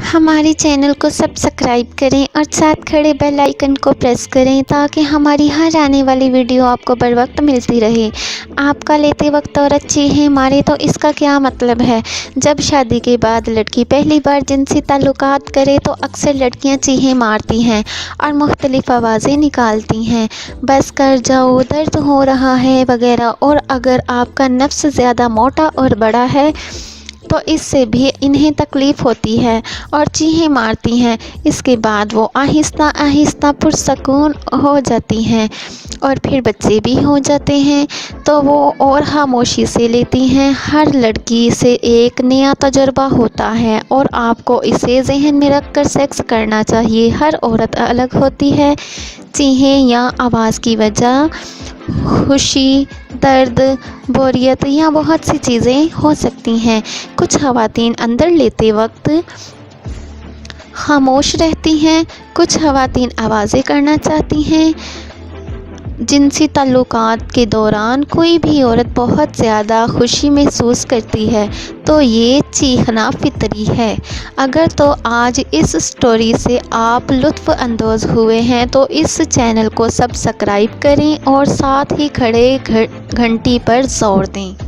हमारे चैनल को सब्सक्राइब करें और साथ खड़े बेल आइकन को प्रेस करें ताकि हमारी हर आने वाली वीडियो आपको बर वक्त मिलती रहे। आपका लेते वक्त और चीखें मारे तो इसका क्या मतलब है? जब शादी के बाद लड़की पहली बार जिनसी ताल्लुकात करे तो अक्सर लड़कियां चीखें मारती हैं और मुख्तलिफ आवाज़ें निकालती हैं, बस कर जाओ, दर्द हो रहा है वगैरह। और अगर आपका नफ्स ज़्यादा मोटा और बड़ा है तो इससे भी इन्हें तकलीफ़ होती है और चीखें मारती हैं। इसके बाद वो आहिस्ता आहिस्ता पुरसकून हो जाती हैं और फिर बच्चे भी हो जाते हैं तो वो और खामोशी से लेती हैं। हर लड़की से एक नया तजुर्बा होता है और आपको इसे जहन में रख कर सेक्स करना चाहिए। हर औरत अलग होती है। चीखें या आवाज़ की वजह खुशी, दर्द, बोरियत या बहुत सी चीज़ें हो सकती हैं। कुछ ख़वातीन अंदर लेते वक्त खामोश रहती हैं, कुछ ख़वातीन आवाज़ें करना चाहती हैं। जिनसी ताल्लुकात के दौरान कोई भी औरत बहुत ज़्यादा खुशी महसूस करती है तो ये चीखना फितरी है। अगर तो आज इस स्टोरी से आप लुत्फ़ अंदोज़ हुए हैं तो इस चैनल को सब्सक्राइब करें और साथ ही खड़े घंटी पर ज़ोर दें।